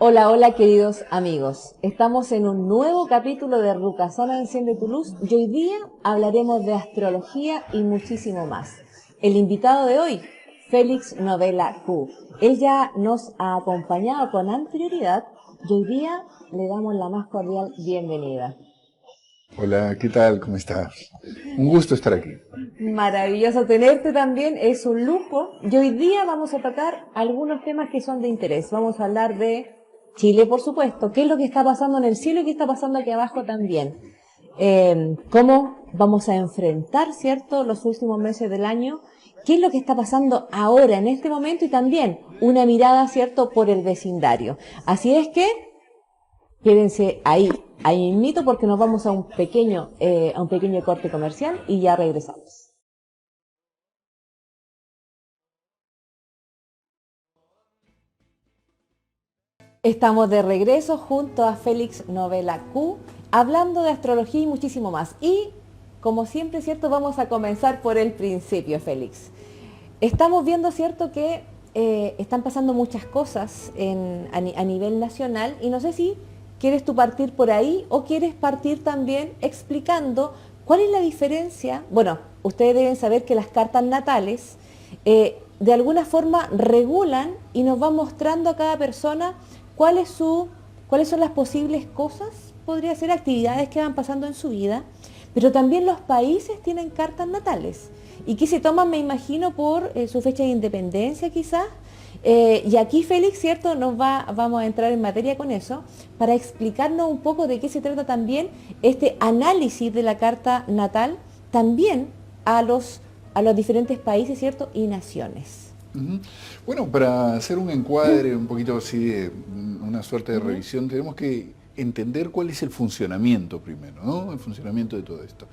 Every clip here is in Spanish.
Hola, hola queridos amigos. Estamos en un nuevo capítulo de Rucasana Enciende tu Luz y hoy día hablaremos de astrología y muchísimo más. El invitado de hoy, Félix Novela Q. Él ya nos ha acompañado con anterioridad y hoy día le damos la más cordial bienvenida. Hola, ¿qué tal? ¿Cómo estás? Un gusto estar aquí. Maravilloso tenerte también, es un lujo. Y hoy día vamos a tocar algunos temas que son de interés. Vamos a hablar de Chile, por supuesto, qué es lo que está pasando en el cielo y qué está pasando aquí abajo también. Cómo vamos a enfrentar, ¿cierto?, los últimos meses del año, qué es lo que está pasando ahora, en este momento, y también una mirada, ¿cierto?, por el vecindario. Así es que quédense ahí mismito porque nos vamos a un pequeño corte comercial y ya regresamos. Estamos de regreso junto a Félix Novela Q, hablando de astrología y muchísimo más. Y, como siempre, ¿cierto? Vamos a comenzar por el principio, Félix. Estamos viendo, ¿cierto?, que están pasando muchas cosas a nivel nacional y no sé si quieres tú partir por ahí o quieres partir también explicando cuál es la diferencia. Bueno, ustedes deben saber que las cartas natales de alguna forma regulan y nos van mostrando a cada persona cuál es cuáles son las posibles cosas, podría ser actividades que van pasando en su vida, pero también los países tienen cartas natales y que se toman, me imagino, por su fecha de independencia quizás. Y aquí Félix, ¿cierto?, vamos a entrar en materia con eso, para explicarnos un poco de qué se trata también este análisis de la carta natal, también a los diferentes países, ¿cierto?, y naciones. Ujú. Bueno, para hacer un encuadre, un poquito así de una suerte de Ujú. revisión, tenemos que entender cuál es el funcionamiento primero, ¿no? El funcionamiento de todo esto.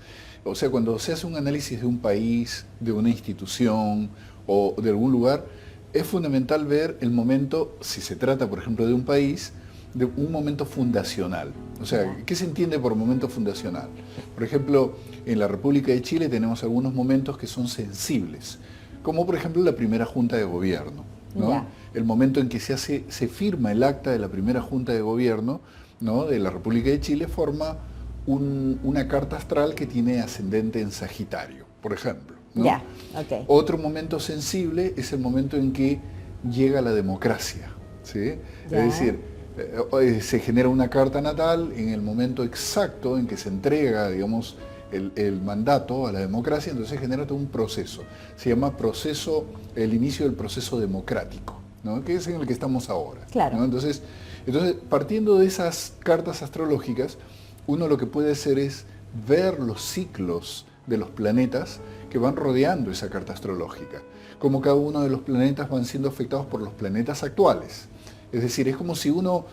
O sea, cuando se hace un análisis de un país, de una institución o de algún lugar, es fundamental ver el momento, si se trata, por ejemplo, de un país, de un momento fundacional. O sea, Ya, ¿qué se entiende por momento fundacional? Por ejemplo, en la República de Chile tenemos algunos momentos que son sensibles, como por ejemplo la primera junta de gobierno, ¿no? ya, El momento en que se firma el acta de la primera junta de gobierno, ¿no?, de la República de Chile, forma una carta astral que tiene ascendente en Sagitario, por ejemplo, ¿no? ya, ok, Otro momento sensible es el momento en que llega la democracia, ¿sí? Es ya, decir, se genera una carta natal en el momento exacto en que se entrega, digamos, el mandato a la democracia, entonces genera todo un proceso. Se llama proceso, el inicio del proceso democrático, ¿no?, que es en el que estamos ahora, claro. ¿no? Entonces, partiendo de esas cartas astrológicas, uno lo que puede hacer es ver los ciclos de los planetas que van rodeando esa carta astrológica, como cada uno de los planetas van siendo afectados por los planetas actuales. Es decir, es como si uno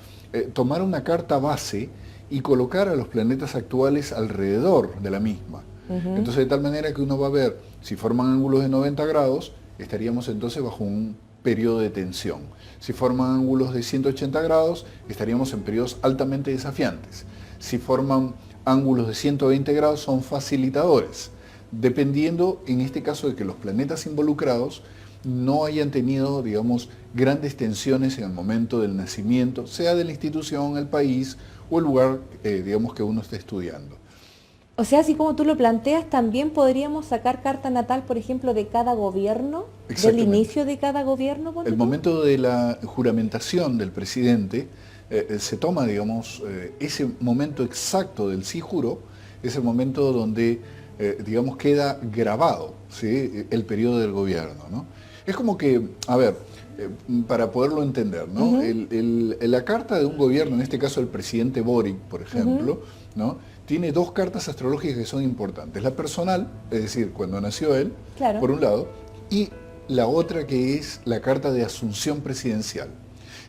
tomara una carta base y colocara los planetas actuales alrededor de la misma. Ujú. Entonces, de tal manera que uno va a ver, si forman ángulos de 90 grados, estaríamos entonces bajo un periodo de tensión. Si forman ángulos de 180 grados, estaríamos en periodos altamente desafiantes. Si forman ángulos de 120 grados, son facilitadores, dependiendo en este caso de que los planetas involucrados no hayan tenido, digamos, grandes tensiones en el momento del nacimiento, sea de la institución, el país o el lugar, digamos, que uno esté estudiando. O sea, así como tú lo planteas, también podríamos sacar carta natal, por ejemplo, de cada gobierno, del Exactamente. inicio de cada gobierno, El ponte tú. momento de la juramentación del presidente se toma, digamos, ese momento exacto del sí juro, es el momento donde, digamos, queda grabado, ¿sí?, el periodo del gobierno, ¿no? Es como que, a ver, para poderlo entender, ¿no?, Ujú, la carta de un gobierno, en este caso el presidente Boric, por ujú, ejemplo, ¿no?, tiene dos cartas astrológicas que son importantes. La personal, es decir, cuando nació él, claro. por un lado, y la otra que es la carta de asunción presidencial.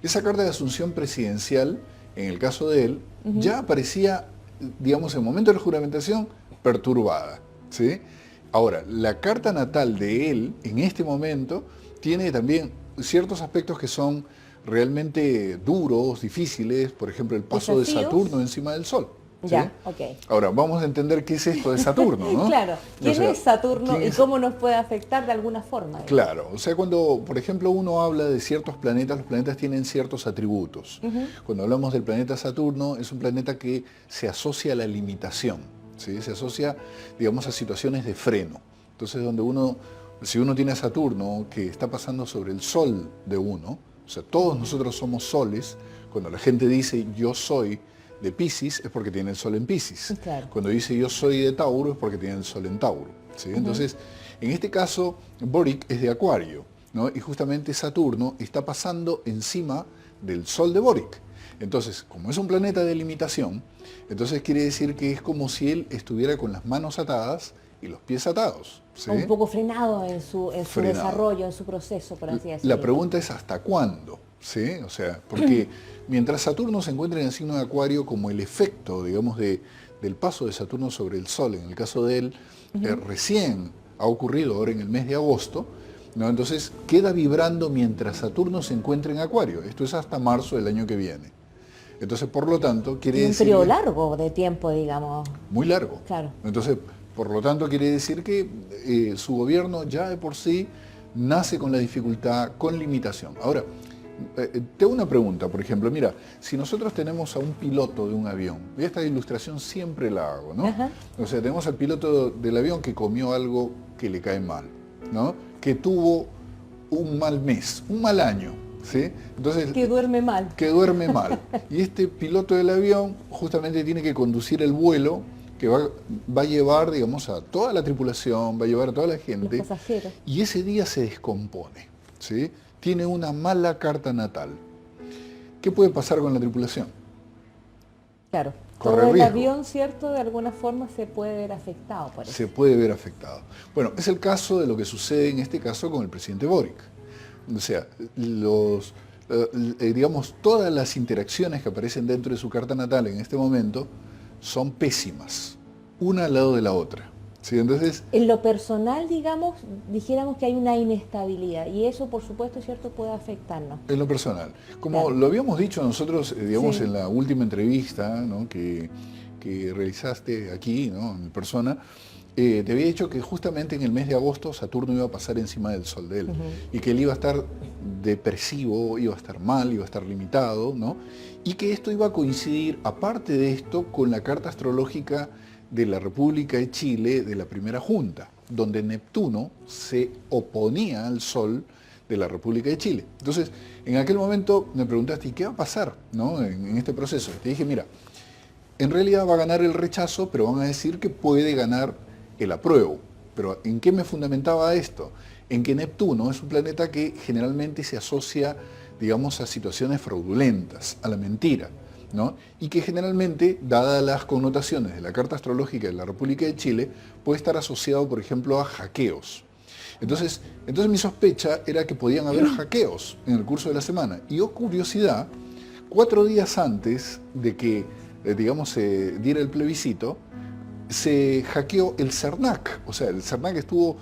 Esa carta de asunción presidencial, en el caso de él, Ujú. ya aparecía, digamos, en el momento de la juramentación, perturbada, ¿sí? Ahora, la carta natal de él, en este momento, tiene también ciertos aspectos que son realmente duros, difíciles, por ejemplo, el paso de Saturno Desafíos. encima del Sol. ¿sí? Ya, ok. Ahora, vamos a entender qué es esto de Saturno, ¿no? Claro, ¿quién O sea, es Saturno ¿quién y es? cómo nos puede afectar de alguna forma? Digamos? Claro, o sea, cuando, por ejemplo, uno habla de ciertos planetas, los planetas tienen ciertos atributos. Ujú. Cuando hablamos del planeta Saturno, es un planeta que se asocia a la limitación, ¿sí? Se asocia, digamos, a situaciones de freno. Entonces, si uno tiene a Saturno que está pasando sobre el Sol de uno, o sea, todos nosotros somos soles, cuando la gente dice yo soy de Piscis, es porque tiene el Sol en Piscis. Claro. Cuando dice yo soy de Tauro, es porque tiene el Sol en Tauro, ¿sí? Entonces, en este caso, Boric es de Acuario, ¿no? Y justamente Saturno está pasando encima del Sol de Boric. Entonces, como es un planeta de limitación, entonces quiere decir que es como si él estuviera con las manos atadas y los pies atados, ¿sí? Un poco frenado en su Frenado. desarrollo, en su proceso, por así decirlo. La pregunta es ¿hasta cuándo? ¿Sí? O sea, porque mientras Saturno se encuentra en el signo de Acuario, como el efecto, digamos, del paso de Saturno sobre el Sol, en el caso de él, recién ha ocurrido ahora en el mes de agosto, ¿no? Entonces queda vibrando mientras Saturno se encuentra en Acuario. Esto es hasta marzo del año que viene. Entonces, por lo tanto, quiere Y un decir... periodo largo de tiempo, digamos. Muy largo. Claro. Entonces, por lo tanto, quiere decir que su gobierno ya de por sí nace con la dificultad, con limitación. Ahora, te hago una pregunta, por ejemplo, mira, si nosotros tenemos a un piloto de un avión, y esta ilustración siempre la hago, ¿no? Ajá. O sea, tenemos al piloto del avión que comió algo que le cae mal, ¿no? Que tuvo un mal mes, un mal año, ¿sí? Entonces, Que duerme mal. que duerme mal. Y este piloto del avión justamente tiene que conducir el vuelo que va a llevar, digamos, a toda la tripulación, va a llevar a toda la gente. Los pasajeros. Y ese día se descompone, ¿sí? Tiene una mala carta natal. ¿Qué puede pasar con la tripulación? Claro. Corre Todo el riesgo. avión, ¿cierto? De alguna forma se puede ver afectado por eso. Se puede ver afectado. Bueno, es el caso de lo que sucede en este caso con el presidente Boric. O sea, digamos, todas las interacciones que aparecen dentro de su carta natal en este momento son pésimas, una al lado de la otra, ¿sí? Entonces, En lo personal, digamos, dijéramos que hay una inestabilidad y eso, por supuesto, ¿cierto? Puede afectarnos. en lo personal, como Claro. lo habíamos dicho nosotros, digamos, Sí. en la última entrevista, ¿no? que realizaste aquí, ¿no? En persona, te había dicho que justamente en el mes de agosto Saturno iba a pasar encima del Sol de él y que él iba a estar depresivo, iba a estar mal, iba a estar limitado, ¿no? Y que esto iba a coincidir, aparte de esto, con la carta astrológica de la República de Chile de la primera junta, donde Neptuno se oponía al Sol de la República de Chile. Entonces, en aquel momento me preguntaste, ¿y qué va a pasar, ¿no? en este proceso? Te dije, mira, en realidad va a ganar el rechazo, pero van a decir que puede ganar el apruebo. Pero ¿en qué me fundamentaba esto? En que Neptuno es un planeta que generalmente se asocia, digamos, a situaciones fraudulentas, a la mentira, ¿no? Y que generalmente, dadas las connotaciones de la carta astrológica de la República de Chile, puede estar asociado, por ejemplo, a hackeos. Entonces mi sospecha era que podían haber hackeos en el curso de la semana. Y oh curiosidad, 4 días antes de que, digamos, se diera el plebiscito, se hackeó el CERNAC, o sea, el CERNAC estuvo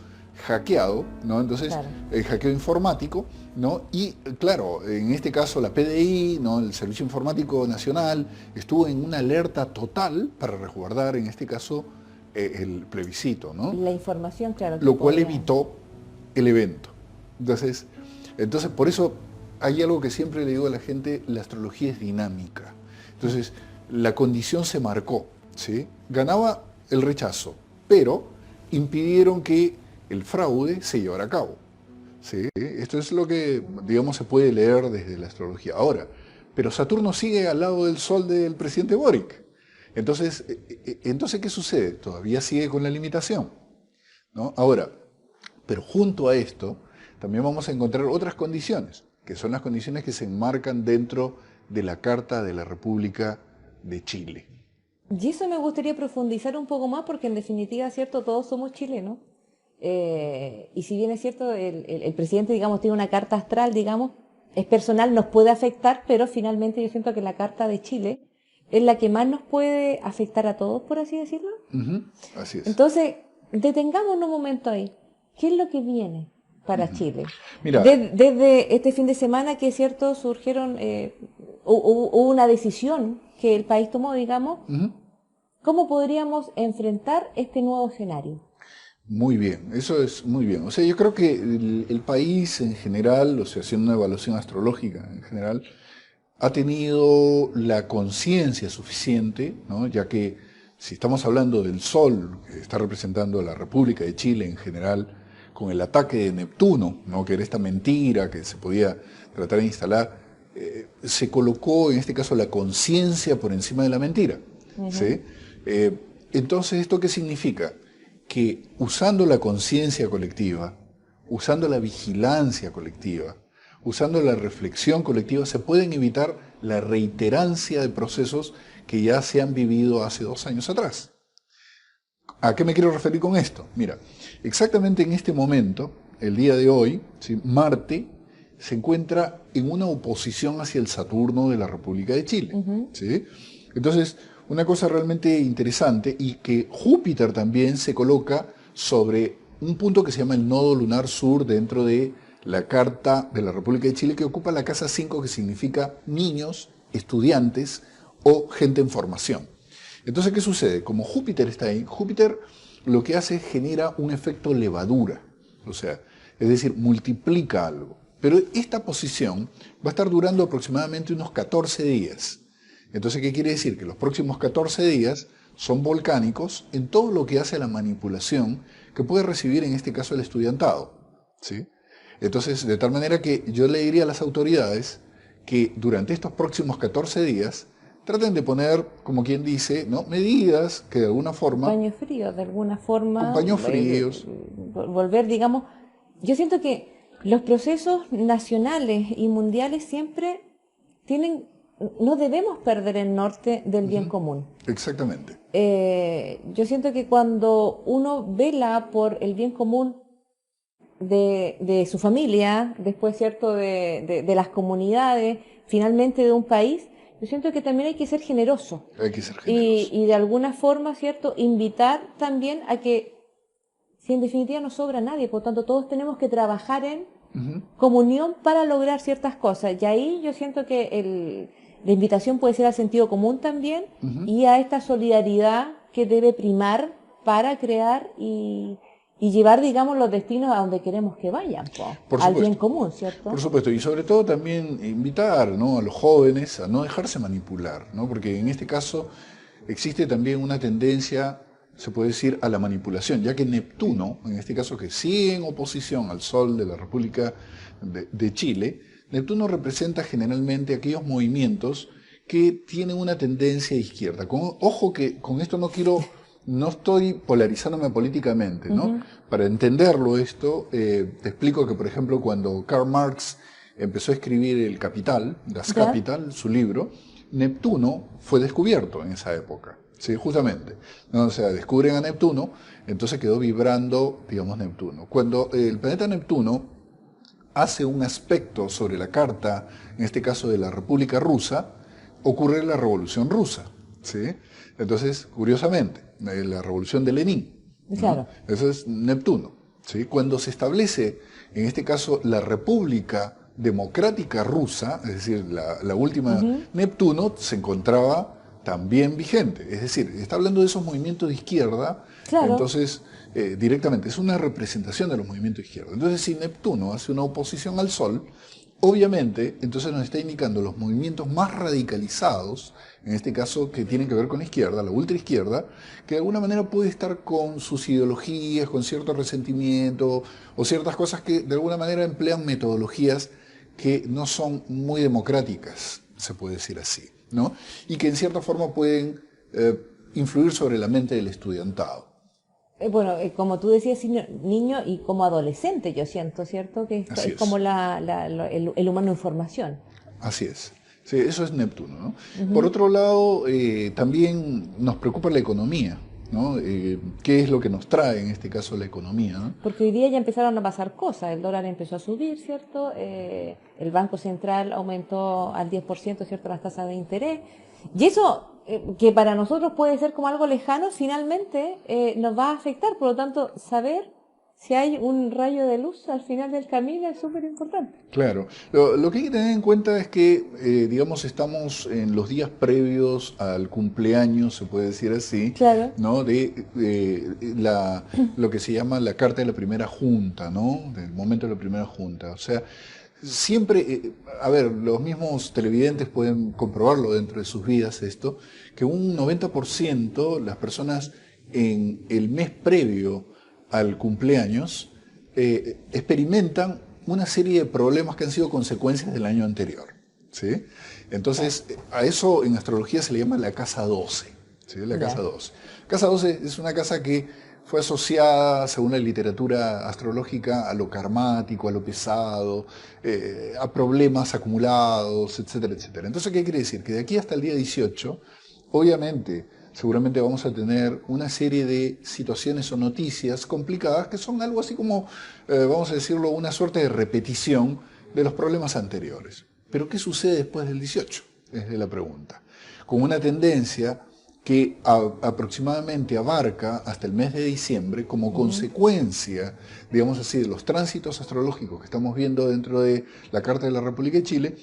hackeado, ¿no? Entonces, Claro. el hackeo informático, ¿no? Y claro, en este caso la PDI, ¿no? El Servicio Informático Nacional, estuvo en una alerta total para resguardar, en este caso, el plebiscito, ¿no? La información, claro. que Lo cual podía- evitó el evento. Entonces, por eso hay algo que siempre le digo a la gente, la astrología es dinámica. Entonces, la condición se marcó, ¿sí? Ganaba el rechazo, pero impidieron que el fraude se llevara a cabo, ¿sí? Esto es lo que, digamos, se puede leer desde la astrología. Ahora, pero Saturno sigue al lado del Sol del presidente Boric. Entonces, ¿qué sucede? Todavía sigue con la limitación, ¿no? Ahora, pero junto a esto, también vamos a encontrar otras condiciones, que son las condiciones que se enmarcan dentro de la Carta de la República de Chile. Y eso me gustaría profundizar un poco más porque en definitiva, ¿cierto? Todos somos chilenos. Y si bien es cierto, el presidente, digamos, tiene una carta astral, digamos, es personal, nos puede afectar, pero finalmente yo siento que la carta de Chile es la que más nos puede afectar a todos, por así decirlo. Ujú, así es. Entonces, detengámonos un momento ahí. ¿Qué es lo que viene para Chile? Mira, Desde este fin de semana, que es cierto, surgieron, hubo una decisión que el país tomó, digamos, ujú, ¿Cómo podríamos enfrentar este nuevo escenario? Muy bien, eso es muy bien. O sea, yo creo que el país en general, o sea, haciendo una evaluación astrológica en general, ha tenido la conciencia suficiente, ¿no? Ya que si estamos hablando del Sol, que está representando a la República de Chile en general, con el ataque de Neptuno, ¿no? Que era esta mentira que se podía tratar de instalar, se colocó en este caso la conciencia por encima de la mentira. ¿Sí? Entonces, ¿esto qué significa? Que usando la conciencia colectiva, usando la vigilancia colectiva, usando la reflexión colectiva, se pueden evitar la reiterancia de procesos que ya se han vivido hace 2 años atrás. ¿A qué me quiero referir con esto? Mira, exactamente en este momento, el día de hoy, ¿sí? Marte se encuentra en una oposición hacia el Saturno de la República de Chile. ¿Sí? Entonces, una cosa realmente interesante y que Júpiter también se coloca sobre un punto que se llama el nodo lunar sur dentro de la Carta de la República de Chile, que ocupa la casa 5, que significa niños, estudiantes o gente en formación. Entonces, ¿qué sucede? Como Júpiter está ahí, Júpiter lo que hace es genera un efecto levadura, o sea, es decir, multiplica algo. Pero esta posición va a estar durando aproximadamente unos 14 días. Entonces, ¿qué quiere decir? Que los próximos 14 días son volcánicos en todo lo que hace a la manipulación que puede recibir en este caso el estudiantado. ¿Sí? Entonces, de tal manera que yo le diría a las autoridades que durante estos próximos 14 días traten de poner, como quien dice, ¿no? Medidas que de alguna forma... Paños fríos, de alguna Con forma, paños fríos. volver, digamos, yo siento que los procesos nacionales y mundiales siempre tienen, no debemos perder el norte del bien común. Exactamente. Yo siento que cuando uno vela por el bien común de su familia, después, ¿cierto?, de las comunidades, finalmente de un país, yo siento que también hay que ser generoso. Hay que ser generoso. Y de alguna forma, ¿cierto?, invitar también a que, si en definitiva no sobra nadie, por tanto todos tenemos que trabajar en comunión para lograr ciertas cosas. Y ahí yo siento que la invitación puede ser al sentido común también y a esta solidaridad que debe primar para crear y llevar, digamos, los destinos a donde queremos que vayan, al bien común, ¿cierto? Por supuesto, y sobre todo también invitar, ¿no?, a los jóvenes a no dejarse manipular, ¿no? Porque en este caso existe también una tendencia, se puede decir, a la manipulación, ya que Neptuno, en este caso que sigue en oposición al Sol de la República de Chile, Neptuno representa generalmente aquellos movimientos que tienen una tendencia izquierda. Ojo que con esto no estoy polarizándome políticamente, ¿no? Para entenderlo esto, te explico que, por ejemplo, cuando Karl Marx empezó a escribir El Capital, Das Kapital, su libro, Neptuno fue descubierto en esa época, ¿sí? Justamente, ¿no? O sea, descubren a Neptuno, entonces quedó vibrando, digamos, Neptuno. Cuando el planeta Neptuno hace un aspecto sobre la carta, en este caso de la República Rusa, ocurre la Revolución Rusa, ¿sí? Entonces, curiosamente, la revolución de Lenin, ¿no? Claro. Eso es Neptuno, ¿sí? Cuando se establece, en este caso, la República Democrática Rusa, es decir, la última, Neptuno se encontraba también vigente. Es decir, está hablando de esos movimientos de izquierda, Claro. entonces, directamente, es una representación de los movimientos de izquierda. Entonces, si Neptuno hace una oposición al Sol, obviamente, entonces nos está indicando los movimientos más radicalizados, en este caso que tienen que ver con la izquierda, la ultraizquierda, que de alguna manera puede estar con sus ideologías, con cierto resentimiento o ciertas cosas que de alguna manera emplean metodologías que no son muy democráticas, se puede decir así, ¿no? Y que en cierta forma pueden influir sobre la mente del estudiantado. Bueno, como tú decías, niño y como adolescente, yo siento, ¿cierto? Que es como el humano en formación. Así es. Sí, eso es Neptuno, ¿no? Por otro lado, también nos preocupa la economía, ¿no? ¿Qué es lo que nos trae en este caso la economía, ¿no? Porque hoy día ya empezaron a pasar cosas, el dólar empezó a subir, ¿cierto? El Banco Central aumentó al 10%, ¿cierto?, las tasas de interés. Y eso, que para nosotros puede ser como algo lejano, finalmente nos va a afectar. Por lo tanto, saber si hay un rayo de luz al final del camino es súper importante. Claro, lo que hay que tener en cuenta es que, digamos, estamos en los días previos al cumpleaños, se puede decir así, Claro. ¿no? Lo que se llama la carta de la primera junta, ¿no? Del momento de la primera junta. O sea, siempre, a ver, los mismos televidentes pueden comprobarlo dentro de sus vidas esto, que un 90% las personas en el mes previo al cumpleaños experimentan una serie de problemas que han sido consecuencias del año anterior, ¿sí? Entonces, a eso en astrología se le llama la casa 12, ¿sí? La casa 12. Casa 12 es una casa que fue asociada, según la literatura astrológica, a lo karmático, a lo pesado, a problemas acumulados, etcétera, etcétera. Entonces, ¿qué quiere decir? Que de aquí hasta el día 18, obviamente, seguramente vamos a tener una serie de situaciones o noticias complicadas que son algo así como, vamos a decirlo, una suerte de repetición de los problemas anteriores. Pero ¿qué sucede después del 18? Es la pregunta. Con una tendencia que aproximadamente abarca hasta el mes de diciembre como consecuencia, digamos así, de los tránsitos astrológicos que estamos viendo dentro de la Carta de la República de Chile,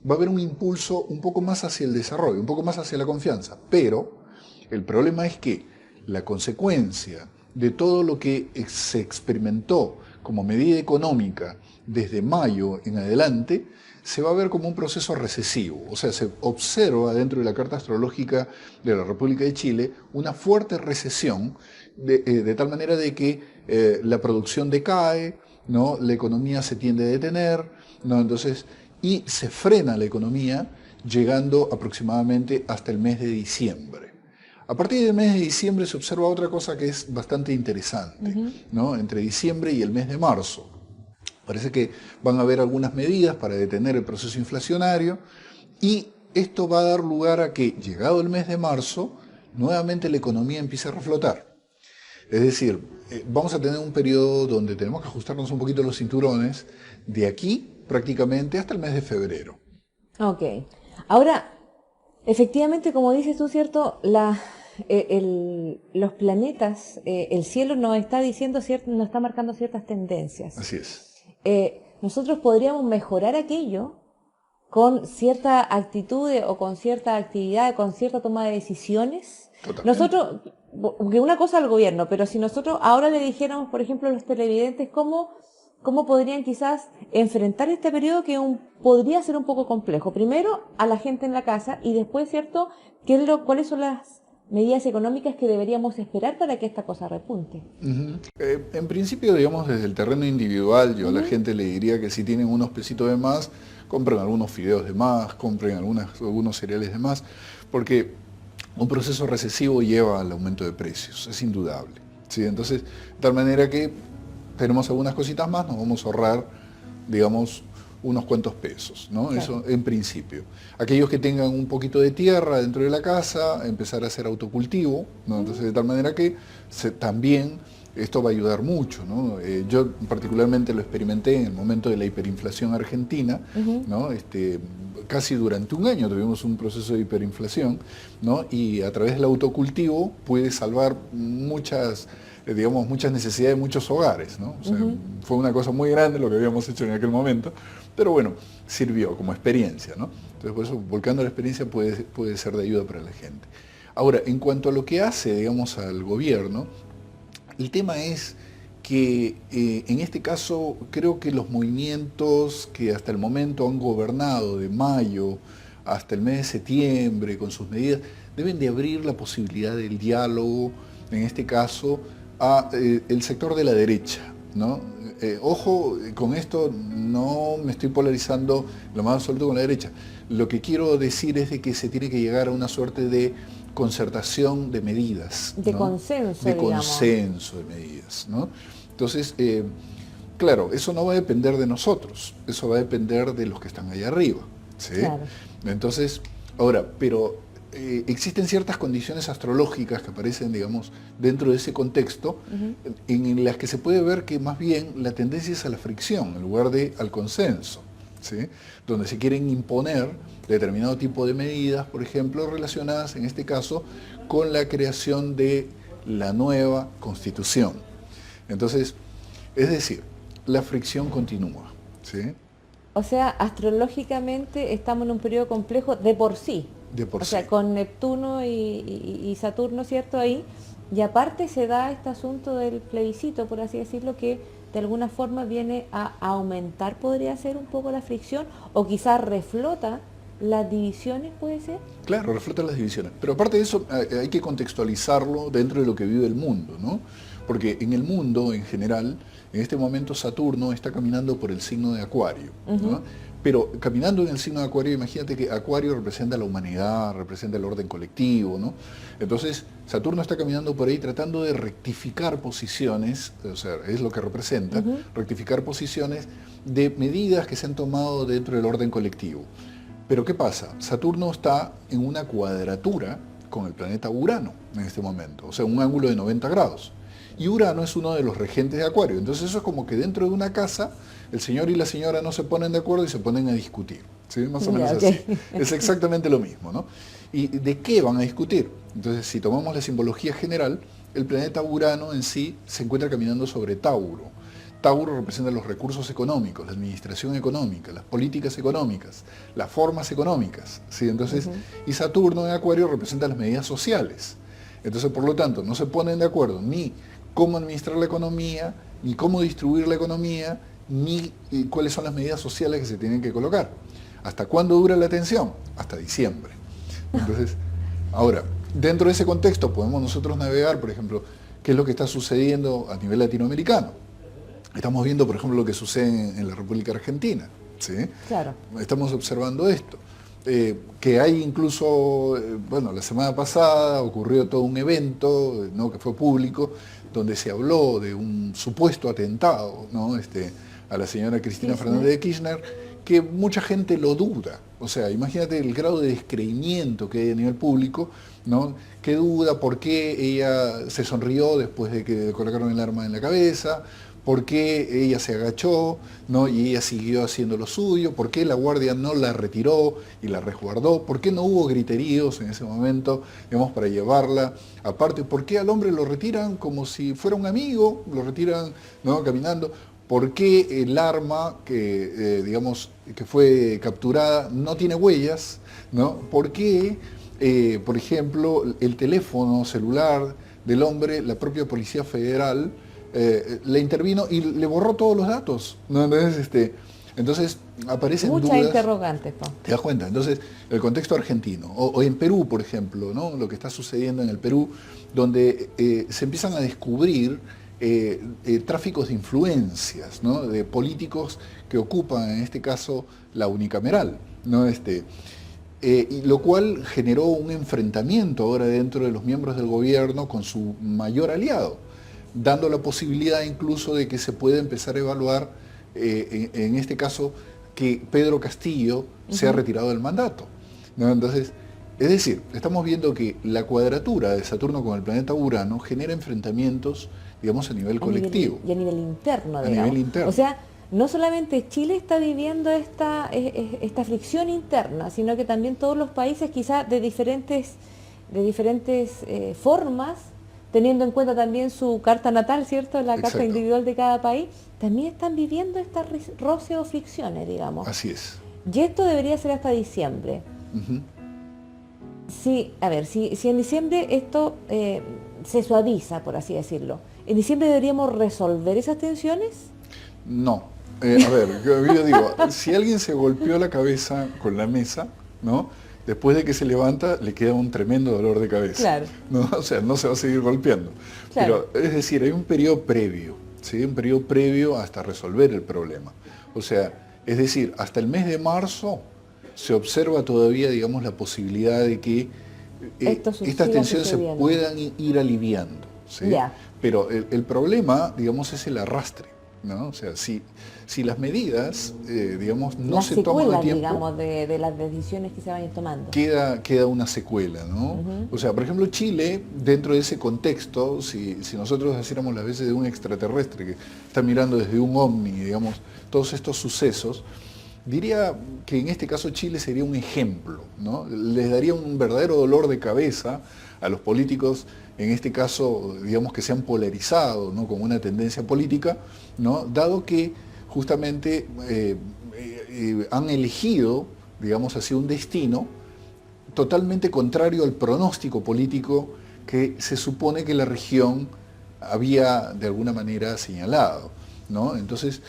va a haber un impulso un poco más hacia el desarrollo, un poco más hacia la confianza, pero el problema es que la consecuencia de todo lo que se experimentó como medida económica desde mayo en adelante se va a ver como un proceso recesivo. O sea, se observa dentro de la Carta Astrológica de la República de Chile una fuerte recesión de tal manera de que la producción decae, ¿no? La economía se tiende a detener, ¿no? Entonces, y se frena la economía llegando aproximadamente hasta el mes de diciembre. A partir del mes de diciembre se observa otra cosa que es bastante interesante, ¿no? Entre diciembre y el mes de marzo. Parece que van a haber algunas medidas para detener el proceso inflacionario y esto va a dar lugar a que, llegado el mes de marzo, nuevamente la economía empiece a reflotar. Es decir, vamos a tener un periodo donde tenemos que ajustarnos un poquito los cinturones de aquí prácticamente hasta el mes de febrero. Ok. Ahora, efectivamente, como dices tú, ¿cierto? Los planetas, el cielo nos está diciendo, ¿cierto? Nos está marcando ciertas tendencias. Así es. Nosotros podríamos mejorar aquello con cierta actitud o con cierta actividad, con cierta toma de decisiones. Totalmente. Nosotros, que una cosa al gobierno, pero si nosotros ahora le dijéramos, por ejemplo, a los televidentes cómo podrían quizás enfrentar este periodo que podría ser un poco complejo. Primero, a la gente en la casa y después, ¿cierto?, cuáles son las medidas económicas que deberíamos esperar para que esta cosa repunte. En principio, digamos, desde el terreno individual, yo a la gente le diría que si tienen unos pesitos de más, compren algunos fideos de más, compren algunos cereales de más, porque un proceso recesivo lleva al aumento de precios, es indudable, ¿sí? Entonces, de tal manera que tenemos algunas cositas más, nos vamos a ahorrar, digamos, unos cuantos pesos, ¿no? Claro. Eso en principio. Aquellos que tengan un poquito de tierra dentro de la casa, empezar a hacer autocultivo, ¿no? Entonces, de tal manera que también esto va a ayudar mucho, ¿no? Yo particularmente lo experimenté en el momento de la hiperinflación argentina, ¿no? Casi durante un año tuvimos un proceso de hiperinflación, ¿no? Y a través del autocultivo pude salvar muchas necesidades de muchos hogares, ¿no? O sea, fue una cosa muy grande lo que habíamos hecho en aquel momento, pero bueno, sirvió como experiencia, ¿no? Entonces, por eso, volcando la experiencia puede ser de ayuda para la gente. Ahora, en cuanto a lo que hace, digamos, al gobierno, el tema es que en este caso creo que los movimientos que hasta el momento han gobernado de mayo hasta el mes de septiembre con sus medidas, deben de abrir la posibilidad del diálogo, en este caso, a el sector de la derecha, ¿no? Ojo, con esto no me estoy polarizando lo más absoluto con la derecha. Lo que quiero decir es de que se tiene que llegar a una suerte de concertación de medidas. De ¿no? consenso, de digamos. consenso de medidas, ¿no? Entonces, claro, eso no va a depender de nosotros, eso va a depender de los que están allá arriba, ¿sí? Claro. Entonces, ahora, pero existen ciertas condiciones astrológicas que aparecen, digamos, dentro de ese contexto, en las que se puede ver que más bien la tendencia es a la fricción en lugar de al consenso, ¿sí? Donde se quieren imponer determinado tipo de medidas, por ejemplo, relacionadas en este caso con la creación de la nueva Constitución. Entonces, Es decir, la fricción continúa, ¿sí? O sea, astrológicamente estamos en un periodo complejo de por sí. De por O sí. sea, con Neptuno y Saturno, ¿cierto? Ahí. Y aparte se da este asunto del plebiscito, por así decirlo, que de alguna forma viene a aumentar, podría ser un poco la fricción, o quizás reflota las divisiones, puede ser. Claro, refleja las divisiones. Pero aparte de eso, hay que contextualizarlo dentro de lo que vive el mundo, ¿no? Porque en el mundo, en general, en este momento Saturno está caminando por el signo de Acuario, ¿no? Pero caminando en el signo de Acuario, imagínate que Acuario representa la humanidad, representa el orden colectivo, ¿no? Entonces, Saturno está caminando por ahí tratando de rectificar posiciones, o sea, es lo que representa, rectificar posiciones de medidas que se han tomado dentro del orden colectivo. Pero ¿qué pasa? Saturno está en una cuadratura con el planeta Urano en este momento, o sea, un ángulo de 90 grados. Y Urano es uno de los regentes de Acuario. Entonces eso es como que dentro de una casa el señor y la señora no se ponen de acuerdo y se ponen a discutir. ¿Sí? Más o menos así. Es exactamente lo mismo, ¿no? ¿Y de qué van a discutir? Entonces, si tomamos la simbología general, el planeta Urano en sí se encuentra caminando sobre Tauro. Tauro representa los recursos económicos, la administración económica, las políticas económicas, las formas económicas, ¿sí? Entonces, y Saturno en Acuario representa las medidas sociales. Entonces, por lo tanto, no se ponen de acuerdo ni cómo administrar la economía, ni cómo distribuir la economía, ni cuáles son las medidas sociales que se tienen que colocar. ¿Hasta cuándo dura la tensión? Hasta diciembre. Entonces, ahora, dentro de ese contexto podemos nosotros navegar, por ejemplo, qué es lo que está sucediendo a nivel latinoamericano. Estamos viendo, por ejemplo, lo que sucede en la República Argentina, ¿sí? Claro. Estamos observando esto. Que hay incluso, bueno, la semana pasada ocurrió todo un evento, ¿no?, que fue público, donde se habló de un supuesto atentado, ¿no?, a la señora Cristina Fernández de Kirchner, que mucha gente lo duda. O sea, imagínate el grado de descreimiento que hay a nivel público, ¿no?, que duda por qué ella se sonrió después de que le colocaron el arma en la cabeza, por qué ella se agachó, ¿no?, y ella siguió haciendo lo suyo, por qué la guardia no la retiró y la resguardó, por qué no hubo griteríos en ese momento, digamos, para llevarla. Aparte, por qué al hombre lo retiran como si fuera un amigo, lo retiran, ¿no?, caminando. ¿Por qué el arma que, digamos, que fue capturada no tiene huellas, ¿no? ¿Por qué, por ejemplo, el teléfono celular del hombre, la propia Policía Federal, le intervino y le borró todos los datos, ¿no? Entonces aparecen muchas dudas. Interrogantes, ¿no? ¿Te das cuenta? Entonces, el contexto argentino, o en Perú, por ejemplo, ¿no?, lo que está sucediendo en el Perú, donde se empiezan a descubrir tráficos de influencias, ¿no?, de políticos que ocupan, en este caso, la unicameral, ¿no? Y lo cual generó un enfrentamiento ahora dentro de los miembros del gobierno con su mayor aliado, dando la posibilidad incluso de que se pueda empezar a evaluar, en este caso, que Pedro Castillo sea retirado del mandato, ¿no? Entonces, es decir, estamos viendo que la de Saturno con el planeta Urano genera enfrentamientos, digamos, a nivel colectivo. Y a nivel interno, a digamos. nivel interno. O sea, no solamente Chile está viviendo esta fricción interna, sino que también todos los países, quizás de diferentes formas, teniendo en cuenta también su carta natal, ¿cierto?, la Exacto. carta individual de cada país, también están viviendo estas roces o fricciones, digamos. Así es. Y esto debería ser hasta diciembre. Sí, a ver, si en diciembre esto se suaviza, por así decirlo, ¿en diciembre deberíamos resolver esas tensiones? No. A ver, yo digo, si alguien se golpeó la cabeza con la mesa, ¿no?, después de que se levanta le queda un tremendo dolor de cabeza. Claro. ¿No? O sea, no se va a seguir golpeando. Claro. Pero, es decir, hay un periodo previo, ¿sí?, un periodo previo hasta resolver el problema. O sea, es decir, hasta el mes de marzo se observa todavía, digamos, la posibilidad de que estas tensiones se puedan ir aliviando, ¿sí? Ya. Pero el problema, digamos, es el arrastre, ¿no? O sea, si las medidas, digamos, no las se toman a tiempo, digamos, de las decisiones que se vayan tomando. queda una secuela, ¿no? O sea, por ejemplo, Chile, dentro de ese contexto, si nosotros hiciéramos las veces de un extraterrestre que está mirando desde un ovni, digamos, todos estos sucesos, Diría que en este caso Chile sería un ejemplo, ¿no? Les daría un verdadero dolor de cabeza a los políticos, en este caso, digamos que se han polarizado, ¿no? Con una tendencia política, ¿no? Dado que justamente han elegido, digamos así, un destino totalmente contrario al pronóstico político que se supone que la región había de alguna manera señalado, ¿no? Entonces,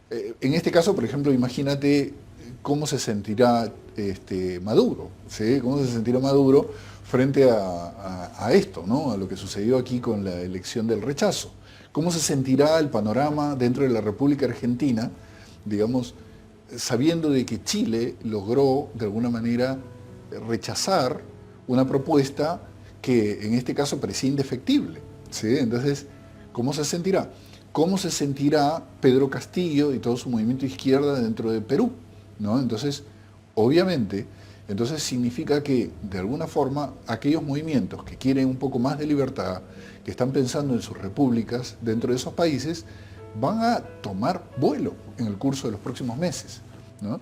en este caso, por ejemplo, imagínate cómo se sentirá Maduro, ¿sí? Cómo se sentirá Maduro frente a esto, ¿no? A lo que sucedió aquí con la elección del rechazo. ¿Cómo se sentirá el panorama dentro de la República Argentina, digamos, sabiendo de que Chile logró de alguna manera rechazar una propuesta que en este caso parecía indefectible, ¿sí? Entonces, ¿cómo se sentirá? ¿Cómo se sentirá Pedro Castillo y todo su movimiento de izquierda dentro de Perú, ¿no? Entonces, obviamente, entonces significa que, de alguna forma, aquellos movimientos que quieren un poco más de libertad, que están pensando en sus repúblicas dentro de esos países, van a tomar vuelo en el curso de los próximos meses, ¿no?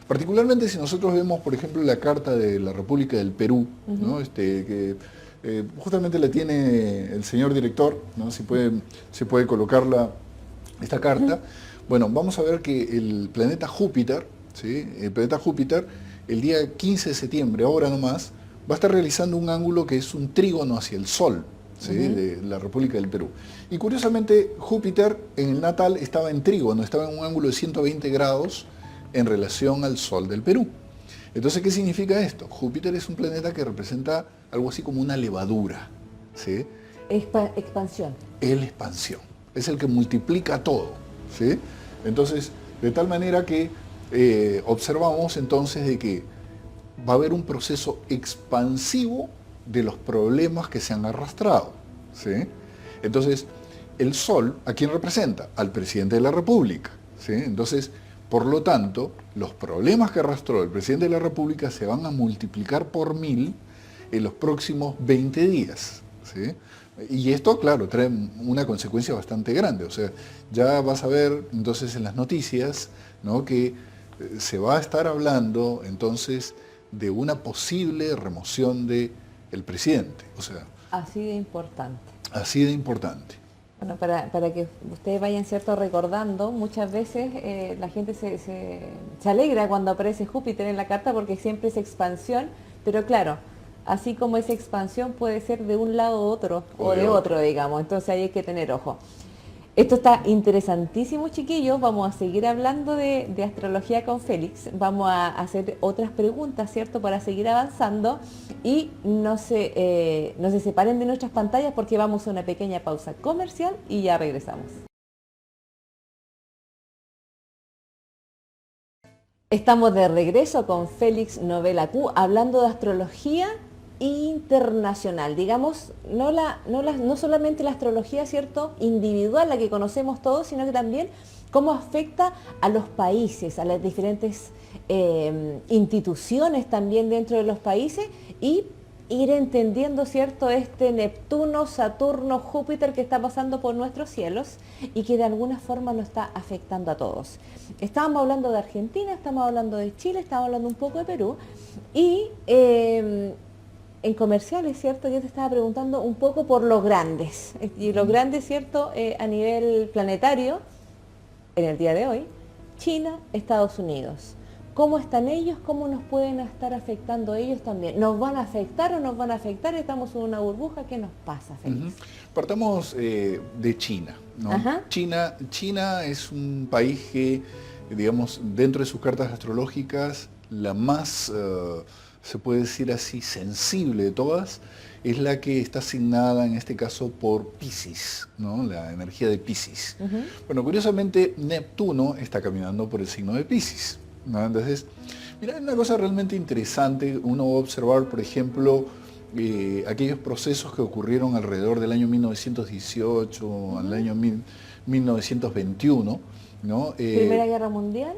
Particularmente si nosotros vemos, por ejemplo, la Carta de la República del Perú, ¿no? Que justamente la tiene el señor director, ¿no? Si puede colocarla, esta carta. Bueno, vamos a ver que el planeta Júpiter, ¿sí? El planeta Júpiter, el día 15 de septiembre, ahora nomás, va a estar realizando un ángulo que es un trígono hacia el Sol, ¿sí? De la República del Perú. Y curiosamente, Júpiter en el natal estaba en trígono, estaba en un ángulo de 120 grados en relación al Sol del Perú. Entonces, ¿qué significa esto? Júpiter es un planeta que representa algo así como una levadura, ¿sí? Expansión. Es la expansión, es el que multiplica todo, ¿sí? Entonces, de tal manera que observamos entonces de que va a haber un proceso expansivo de los problemas que se han arrastrado, ¿sí? Entonces, el Sol, ¿a quién representa? Al presidente de la República, ¿sí? Entonces, por lo tanto, los problemas que arrastró el presidente de la República se van a multiplicar por 1000 en los próximos 20 días, ¿sí? Y esto, claro, trae una consecuencia bastante grande. O sea, ya vas a ver entonces en las noticias, ¿no? Que se va a estar hablando entonces de una posible remoción del presidente. O sea, Así de importante. así de importante. Bueno, para que ustedes vayan, ¿cierto?, recordando, muchas veces la gente se alegra cuando aparece Júpiter en la carta porque siempre es expansión, pero claro, así como esa expansión puede ser de un lado u otro o de otro, digamos, entonces ahí hay que tener ojo. Esto está interesantísimo, chiquillos. Vamos a seguir hablando de astrología con Félix. Vamos a hacer otras preguntas, ¿cierto?, para seguir avanzando. Y no se separen de nuestras pantallas porque vamos a una pequeña pausa comercial y ya regresamos. Estamos de regreso con Félix Novela Q hablando de astrología internacional, digamos, no solamente la astrología, ¿cierto?, individual, la que conocemos todos, sino que también cómo afecta a los países, a las diferentes instituciones también dentro de los países y ir entendiendo, ¿cierto?, este Neptuno, Saturno, Júpiter que está pasando por nuestros cielos y que de alguna forma nos está afectando a todos. Estábamos hablando de Argentina, estamos hablando de Chile, estamos hablando un poco de Perú y en comerciales, ¿cierto? Yo te estaba preguntando un poco por los grandes, y los grandes, ¿cierto?, a nivel planetario, en el día de hoy, China, Estados Unidos. ¿Cómo están ellos? ¿Cómo nos pueden estar afectando ellos también? ¿Nos van a afectar o nos van a afectar? ¿Estamos en una burbuja? ¿Qué nos pasa, Félix? Partamos de China, ¿no? China es un país que, digamos, dentro de sus cartas astrológicas, la más se puede decir así, sensible de todas, es la que está asignada en este caso por Piscis, ¿no? La energía de Piscis. Bueno, curiosamente Neptuno está caminando por el signo de Piscis, ¿no? Entonces, mira, es una cosa realmente interesante. Uno va a observar, por ejemplo, aquellos procesos que ocurrieron alrededor del año 1918, al año 1921, ¿no? ¿Primera Guerra Mundial?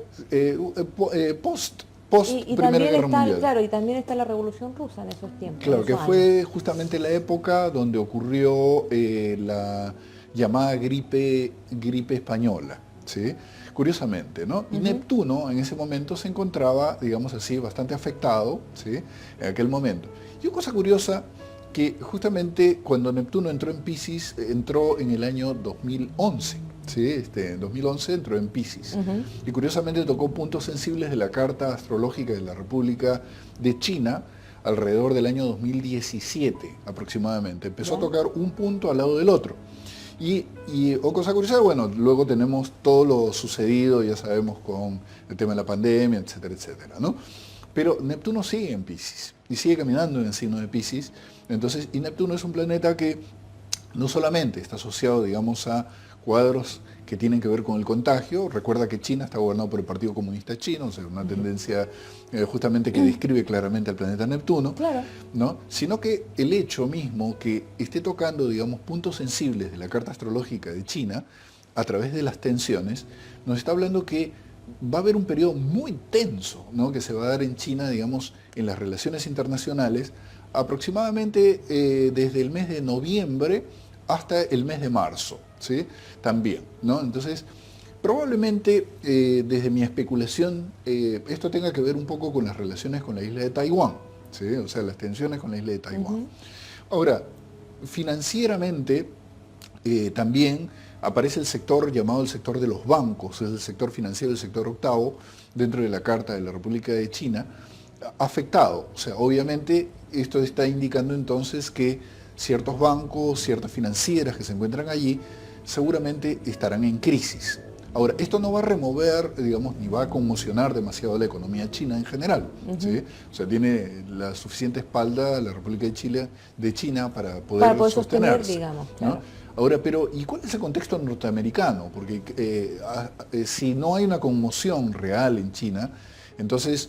Post Y Primera también Guerra está, Mundial. claro, y también está la Revolución Rusa en esos tiempos. Claro, que fue justamente la época donde ocurrió la llamada gripe española, ¿sí? curiosamente, ¿no? Y Neptuno en ese momento se encontraba, digamos así, bastante afectado, ¿sí? En aquel momento. Y una cosa curiosa, que justamente cuando Neptuno entró en Piscis, entró en el año 2011, ¿sí? En 2011 entró en Piscis. Y curiosamente tocó puntos sensibles de la carta astrológica de la República de China, alrededor del año 2017 aproximadamente. Empezó a tocar un punto al lado del otro. Y cosa curiosa, bueno, luego tenemos todo lo sucedido, ya sabemos, con el tema de la pandemia, etcétera, etcétera, ¿no? Pero Neptuno sigue en Piscis y sigue caminando en el signo de Piscis. Entonces, y Neptuno es un planeta que no solamente está asociado, digamos, a cuadros que tienen que ver con el contagio. Recuerda que China está gobernado por el Partido Comunista Chino, o sea, una tendencia justamente que describe claramente al planeta Neptuno, ¿no? Sino que el hecho mismo que esté tocando, digamos, puntos sensibles de la carta astrológica de China, a través de las tensiones, nos está hablando que va a haber un periodo muy tenso, ¿no? Que se va a dar en China, digamos, en las relaciones internacionales, aproximadamente desde el mes de noviembre hasta el mes de marzo, ¿sí? También, ¿no? Entonces, probablemente, desde mi especulación, esto tenga que ver un poco con las relaciones con la isla de Taiwán, ¿sí? O sea, las tensiones con la isla de Taiwán. Ahora, financieramente, también aparece el sector llamado el sector de los bancos, es el sector financiero, el sector octavo, dentro de la Carta de la República de China, afectado. O sea, obviamente, esto está indicando entonces que ciertos bancos, ciertas financieras que se encuentran allí, seguramente estarán en crisis. Ahora, esto no va a remover, digamos, ni va a conmocionar demasiado la economía china en general, ¿sí? O sea, tiene la suficiente espalda la República de China para poder sostenerse, digamos, claro. ¿no? Ahora, pero ¿y cuál es el contexto norteamericano? Porque si no hay una conmoción real en China, entonces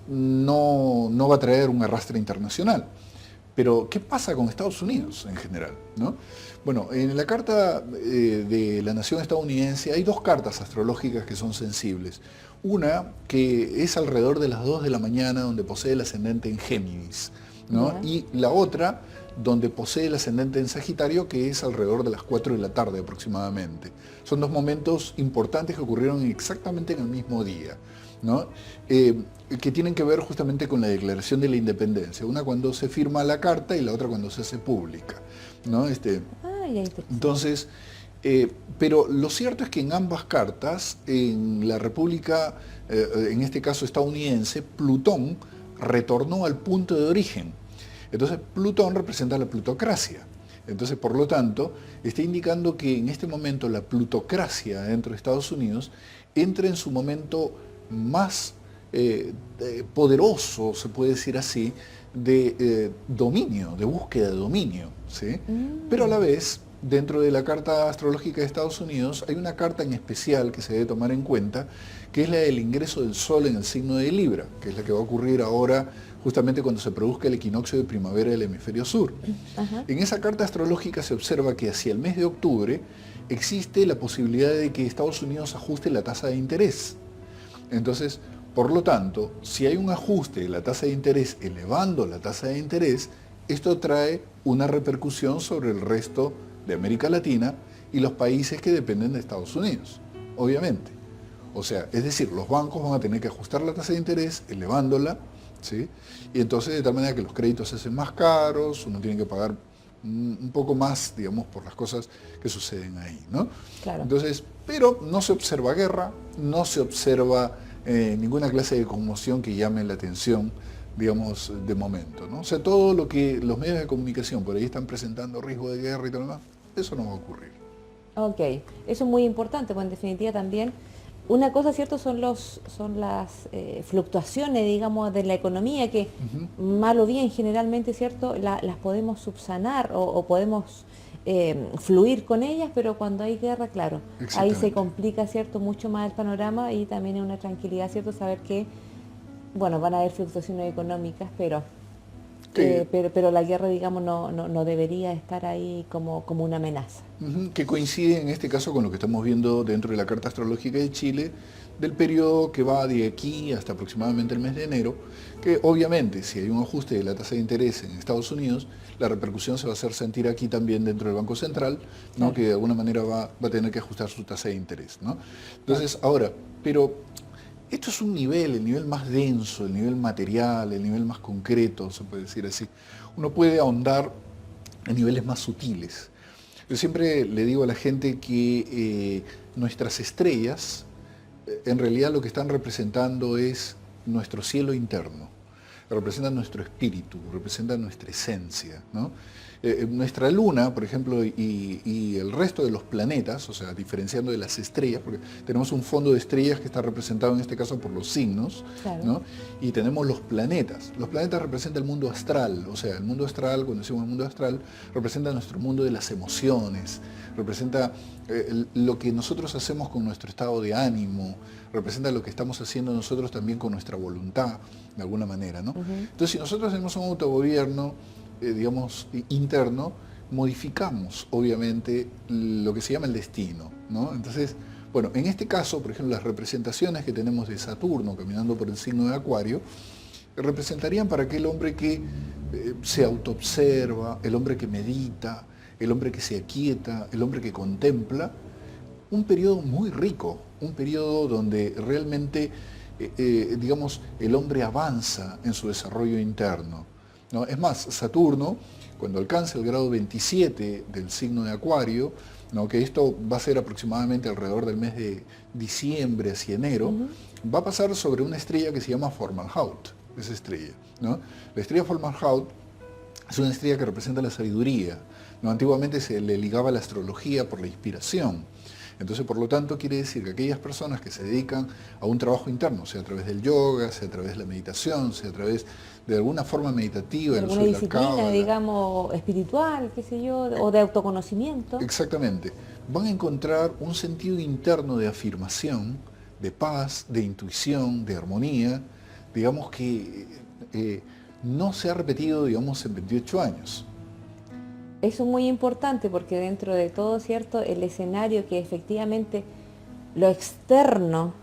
no va a traer un arrastre internacional. Pero, ¿qué pasa con Estados Unidos en general, ¿no? Bueno, en la carta de la nación estadounidense hay dos cartas astrológicas que son sensibles. Una que es alrededor de las 2 de la mañana, donde posee el ascendente en Géminis, ¿no? Y la otra, donde posee el ascendente en Sagitario, que es alrededor de las 4 de la tarde aproximadamente. Son dos momentos importantes que ocurrieron exactamente en el mismo día, ¿no? Que tienen que ver justamente con la declaración de la independencia. Una cuando se firma la carta y la otra cuando se hace pública, ¿no? Entonces, pero lo cierto es que en ambas cartas, en la República, en este caso estadounidense, Plutón retornó al punto de origen. Entonces, Plutón representa la plutocracia. Entonces, por lo tanto, está indicando que en este momento la plutocracia dentro de Estados Unidos entra en su momento más poderoso, se puede decir así, de dominio, de búsqueda de dominio, ¿sí? Pero a la vez, dentro de la carta astrológica de Estados Unidos, hay una carta en especial que se debe tomar en cuenta, que es la del ingreso del Sol en el signo de Libra, que es la que va a ocurrir ahora justamente cuando se produzca el equinoccio de primavera del hemisferio sur. En esa carta astrológica se observa que hacia el mes de octubre existe la posibilidad de que Estados Unidos ajuste la tasa de interés. Entonces, por lo tanto, si hay un ajuste de la tasa de interés elevando la tasa de interés, esto trae una repercusión sobre el resto de América Latina y los países que dependen de Estados Unidos, obviamente. O sea, es decir, los bancos van a tener que ajustar la tasa de interés elevándola, ¿sí? Y entonces de tal manera que los créditos se hacen más caros, uno tiene que pagar un poco más, digamos, por las cosas que suceden ahí, ¿no? Claro. Entonces, pero no se observa guerra, no se observa ninguna clase de conmoción que llame la atención, digamos, de momento, ¿no? O sea, todo lo que los medios de comunicación por ahí están presentando riesgo de guerra y todo lo demás, eso no va a ocurrir. Ok, eso es muy importante, porque en definitiva también, una cosa, ¿cierto?, son las fluctuaciones, digamos, de la economía, que mal o bien generalmente, ¿cierto?, las podemos subsanar o podemos fluir con ellas, pero cuando hay guerra, claro, ahí se complica, ¿cierto?, mucho más el panorama, y también es una tranquilidad, ¿cierto?, saber que, bueno, van a haber fluctuaciones económicas, pero la guerra, digamos, no debería estar ahí como una amenaza. Que coincide en este caso con lo que estamos viendo dentro de la Carta Astrológica de Chile, del periodo que va de aquí hasta aproximadamente el mes de enero, que obviamente si hay un ajuste de la tasa de interés en Estados Unidos, la repercusión se va a hacer sentir aquí también dentro del Banco Central, ¿no? Claro. Que de alguna manera va a tener que ajustar su tasa de interés, ¿no? Entonces, ahora, pero esto es un nivel, el nivel más denso, el nivel material, el nivel más concreto, se puede decir así. Uno puede ahondar en niveles más sutiles. Yo siempre le digo a la gente que nuestras estrellas, en realidad lo que están representando es nuestro cielo interno, representan nuestro espíritu, representan nuestra esencia, ¿no? Nuestra luna, por ejemplo, y el resto de los planetas, o sea, diferenciando de las estrellas, porque tenemos un fondo de estrellas que está representado en este caso por los signos, Claro. ¿no? Y tenemos los planetas. Los planetas representan el mundo astral, o sea, el mundo astral, cuando decimos el mundo astral, representa nuestro mundo de las emociones, representa lo que nosotros hacemos con nuestro estado de ánimo, representa lo que estamos haciendo nosotros también con nuestra voluntad, de alguna manera, ¿no? Entonces, si nosotros tenemos un autogobierno, digamos, interno, modificamos, obviamente, lo que se llama el destino, ¿no? Entonces, bueno, en este caso, por ejemplo, las representaciones que tenemos de Saturno caminando por el signo de Acuario, representarían para aquel hombre que se autoobserva, el hombre que medita, el hombre que se aquieta, el hombre que contempla, un periodo muy rico, un periodo donde realmente, digamos, el hombre avanza en su desarrollo interno, ¿no? Es más, Saturno, cuando alcance el grado 27 del signo de Acuario, ¿no? Que esto va a ser aproximadamente alrededor del mes de diciembre hacia enero, va a pasar sobre una estrella que se llama Fomalhaut, esa estrella, ¿no? La estrella Fomalhaut es una estrella que representa la sabiduría, ¿no? Antiguamente se le ligaba a la astrología por la inspiración. Entonces, por lo tanto, quiere decir que aquellas personas que se dedican a un trabajo interno, sea a través del yoga, sea a través de la meditación, sea a través de alguna forma meditativa, Alguna disciplina, digamos, espiritual, qué sé yo, o de autoconocimiento. Exactamente. Van a encontrar un sentido interno de afirmación, de paz, de intuición, de armonía, digamos que no se ha repetido, digamos, en 28 años. Eso es muy importante porque dentro de todo, ¿cierto? El escenario que efectivamente lo externo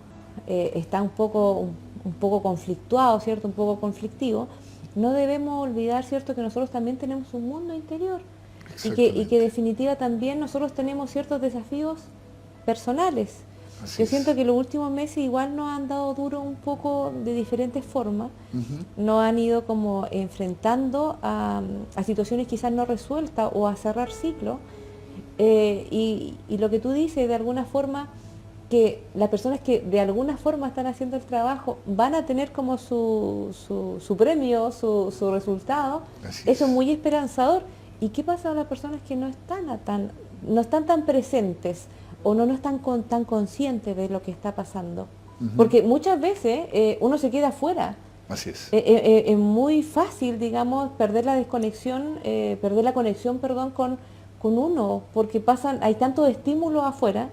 está un poco conflictuado, ¿cierto? Un poco conflictivo. No debemos olvidar, ¿cierto? Que nosotros también tenemos un mundo interior y que en definitiva también nosotros tenemos ciertos desafíos personales. Yo siento que los últimos meses igual nos han dado duro un poco de diferentes formas, nos han ido como enfrentando a situaciones quizás no resueltas o a cerrar ciclos, y lo que tú dices, de alguna forma, que las personas que de alguna forma están haciendo el trabajo van a tener como su premio, su resultado. Eso es muy esperanzador. ¿Y qué pasa con las personas que no están tan presentes o no están tan conscientes de lo que está pasando? Porque muchas veces uno se queda afuera. Así es. Es muy fácil, digamos, perder la conexión, perdón, con uno, porque hay tantos estímulos afuera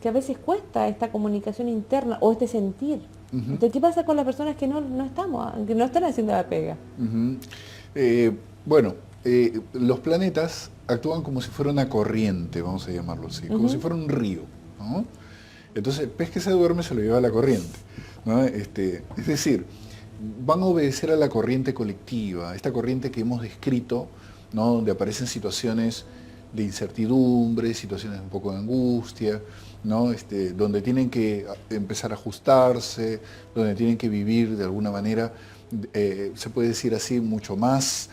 que a veces cuesta esta comunicación interna o este sentir. Entonces, ¿qué pasa con las personas que no están haciendo la pega? Bueno, los planetas actúan como si fuera una corriente, vamos a llamarlo así, como si fuera un río, ¿no? Entonces, el pez que se duerme se lo lleva a la corriente, ¿no? Es decir, van a obedecer a la corriente colectiva, esta corriente que hemos descrito, ¿no? Donde aparecen situaciones de incertidumbre, situaciones un poco de angustia, ¿no? Donde tienen que empezar a ajustarse, donde tienen que vivir de alguna manera, se puede decir así, mucho más,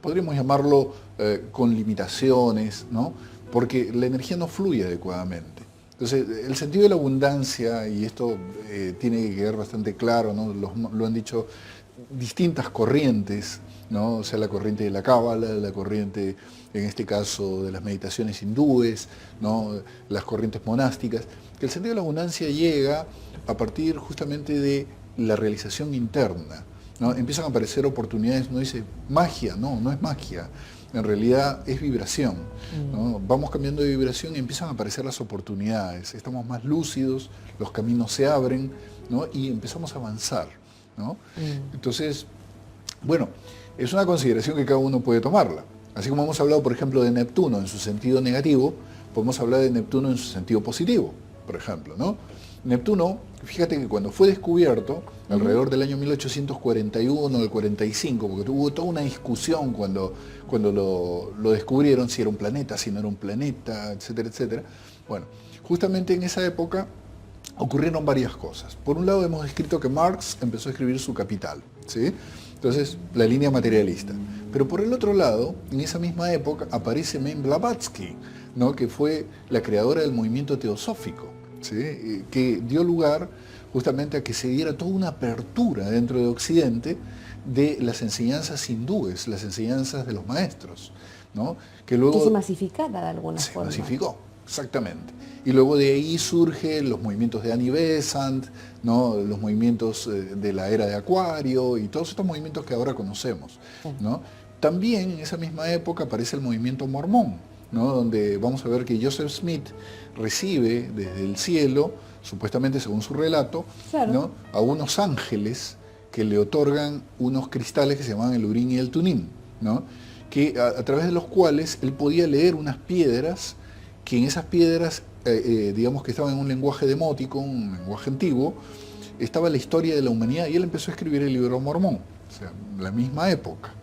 podríamos llamarlo con limitaciones, ¿no? Porque la energía no fluye adecuadamente. Entonces, el sentido de la abundancia, y esto tiene que quedar bastante claro, ¿no? Lo han dicho distintas corrientes, ¿no? O sea, la corriente de la cábala, la corriente, en este caso, de las meditaciones hindúes, ¿no? Las corrientes monásticas, que el sentido de la abundancia llega a partir justamente de la realización interna, ¿no? Empiezan a aparecer oportunidades, no dice magia, no es magia, en realidad es vibración, ¿no? Vamos cambiando de vibración y empiezan a aparecer las oportunidades, estamos más lúcidos, los caminos se abren, ¿no? Y empezamos a avanzar, ¿no? Entonces, bueno, es una consideración que cada uno puede tomarla. Así como hemos hablado, por ejemplo, de Neptuno en su sentido negativo, podemos hablar de Neptuno en su sentido positivo, por ejemplo, ¿no? Neptuno, fíjate que cuando fue descubierto, alrededor del año 1841, del 45, porque hubo toda una discusión cuando lo descubrieron, si era un planeta, si no era un planeta, etcétera, etcétera. Bueno, justamente en esa época ocurrieron varias cosas. Por un lado hemos descrito que Marx empezó a escribir su Capital, ¿sí? Entonces, la línea materialista. Pero por el otro lado, en esa misma época aparece Mame Blavatsky, ¿no? Que fue la creadora del movimiento teosófico, ¿sí? Que dio lugar justamente a que se diera toda una apertura dentro de Occidente de las enseñanzas hindúes, las enseñanzas de los maestros, ¿no? Que luego se masificara de alguna forma. Se masificó, exactamente. Y luego de ahí surgen los movimientos de Annie Besant, ¿no? Los movimientos de la era de Acuario y todos estos movimientos que ahora conocemos, ¿no? También en esa misma época aparece el movimiento mormón, ¿no? Donde vamos a ver que Joseph Smith recibe desde el cielo, supuestamente según su relato, claro, ¿no? A unos ángeles que le otorgan unos cristales que se llaman el Urim y el Tumim, ¿no? Que a través de los cuales él podía leer unas piedras, que en esas piedras, digamos que estaban en un lenguaje demótico, un lenguaje antiguo, estaba la historia de la humanidad, y él empezó a escribir el libro Mormón, o sea, la misma época.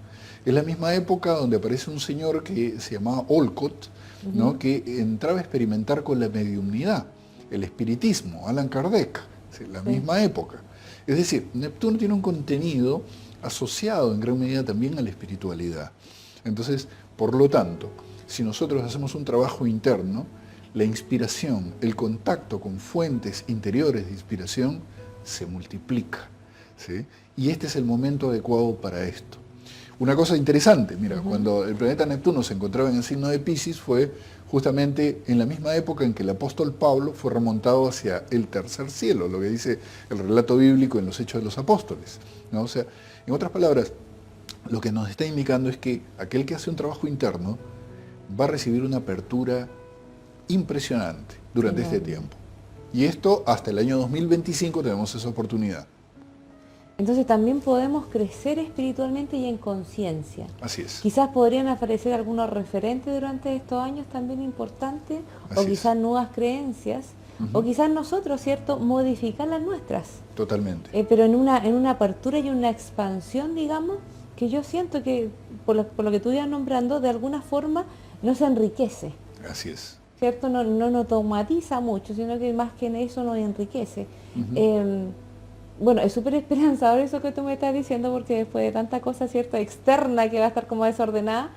Es la misma época donde aparece un señor que se llamaba Olcott, ¿no? Que entraba a experimentar con la mediumnidad, el espiritismo, Allan Kardec, la misma época. Es decir, Neptuno tiene un contenido asociado en gran medida también a la espiritualidad. Entonces, por lo tanto, si nosotros hacemos un trabajo interno, la inspiración, el contacto con fuentes interiores de inspiración se multiplica, ¿sí? Y este es el momento adecuado para esto. Una cosa interesante, mira, cuando el planeta Neptuno se encontraba en el signo de Piscis fue justamente en la misma época en que el apóstol Pablo fue remontado hacia el tercer cielo, lo que dice el relato bíblico en los Hechos de los Apóstoles, ¿no? O sea, en otras palabras, lo que nos está indicando es que aquel que hace un trabajo interno va a recibir una apertura impresionante durante este tiempo. Y esto hasta el año 2025 tenemos esa oportunidad. Entonces también podemos crecer espiritualmente y en conciencia. Así es. Quizás podrían aparecer algunos referentes durante estos años también importantes, o quizás nuevas creencias, o quizás nosotros, ¿cierto?, modificar las nuestras. Totalmente. Pero en una apertura y una expansión, digamos, que yo siento que, por lo que tú ibas nombrando, de alguna forma nos enriquece. Así es. ¿Cierto? No nos automatiza mucho, sino que más que en eso nos enriquece. Bueno, es súper esperanzador eso que tú me estás diciendo, porque después de tanta cosa, ¿cierto?, externa que va a estar como desordenada,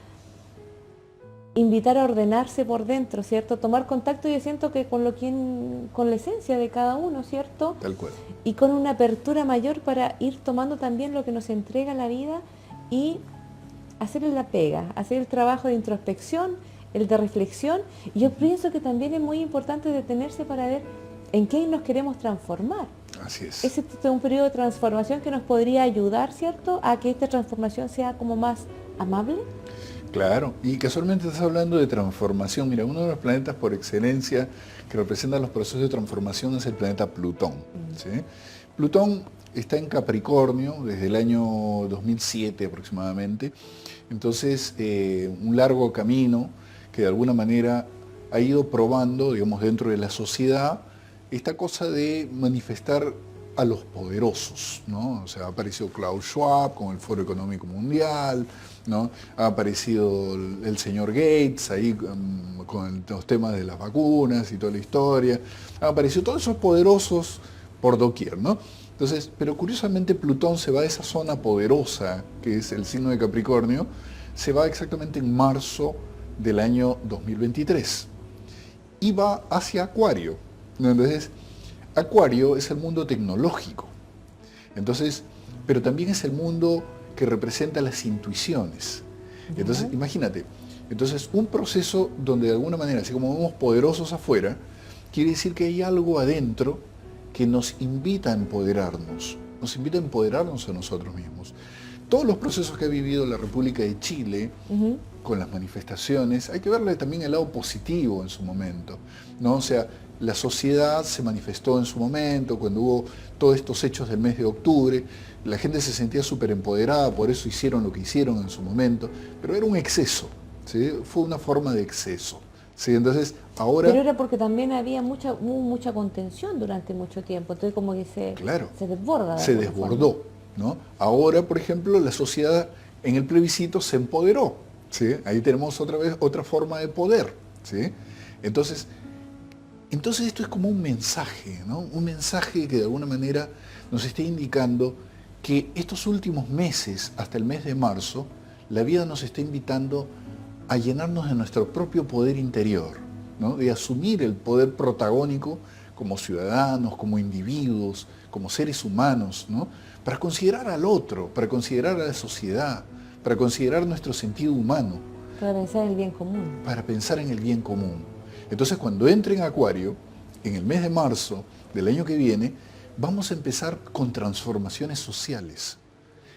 invitar a ordenarse por dentro, ¿cierto? Tomar contacto, yo siento que con la esencia de cada uno, ¿cierto? Tal cual. Y con una apertura mayor para ir tomando también lo que nos entrega la vida y hacerle la pega, hacer el trabajo de introspección, el de reflexión. Y yo pienso que también es muy importante detenerse para ver en qué nos queremos transformar. Así es. Ese es un periodo de transformación que nos podría ayudar, ¿cierto?, a que esta transformación sea como más amable. Claro, y casualmente estás hablando de transformación. Mira, uno de los planetas por excelencia que representa los procesos de transformación es el planeta Plutón, ¿sí? Plutón está en Capricornio desde el año 2007 aproximadamente. Entonces, un largo camino que de alguna manera ha ido probando, digamos, dentro de la sociedad, esta cosa de manifestar a los poderosos, ¿no? O sea, ha aparecido Klaus Schwab con el Foro Económico Mundial, ¿no? Ha aparecido el señor Gates ahí con los temas de las vacunas y toda la historia. Han aparecido todos esos poderosos por doquier, ¿no? Entonces, pero curiosamente Plutón se va a esa zona poderosa, que es el signo de Capricornio, se va exactamente en marzo del año 2023 y va hacia Acuario, ¿no? Entonces, Acuario es el mundo tecnológico, entonces, pero también es el mundo que representa las intuiciones. Entonces, imagínate, entonces un proceso donde de alguna manera, así como vemos poderosos afuera, quiere decir que hay algo adentro que nos invita a empoderarnos a nosotros mismos. Todos los procesos que ha vivido la República de Chile, con las manifestaciones, hay que verle también el lado positivo en su momento, ¿no? O sea, la sociedad se manifestó en su momento, cuando hubo todos estos hechos del mes de octubre, la gente se sentía súper empoderada, por eso hicieron lo que hicieron en su momento, pero era un exceso, ¿sí? Fue una forma de exceso, ¿sí? Entonces, ahora... Pero era porque también hubo mucha contención durante mucho tiempo, entonces como que Claro, se desborda de se alguna forma. desbordó, ¿no? Ahora, por ejemplo, la sociedad en el plebiscito se empoderó, ¿sí? Ahí tenemos otra vez otra forma de poder, ¿sí? Entonces, esto es como un mensaje, ¿no? Un mensaje que de alguna manera nos está indicando que estos últimos meses, hasta el mes de marzo, la vida nos está invitando a llenarnos de nuestro propio poder interior, ¿no? De asumir el poder protagónico como ciudadanos, como individuos, como seres humanos, ¿no? Para considerar al otro, para considerar a la sociedad, para considerar nuestro sentido humano. Para pensar en el bien común. Para pensar en el bien común. Entonces, cuando entre en Acuario, en el mes de marzo del año que viene, vamos a empezar con transformaciones sociales.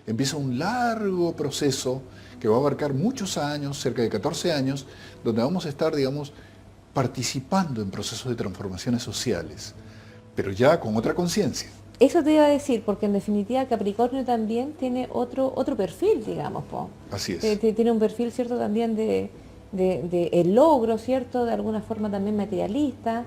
Empieza un largo proceso que va a abarcar muchos años, cerca de 14 años, donde vamos a estar, digamos, participando en procesos de transformaciones sociales, pero ya con otra conciencia. Eso te iba a decir, porque en definitiva Capricornio también tiene otro perfil, digamos, po. Así es. Tiene un perfil, ¿cierto?, también de el logro, ¿cierto?, de alguna forma también materialista,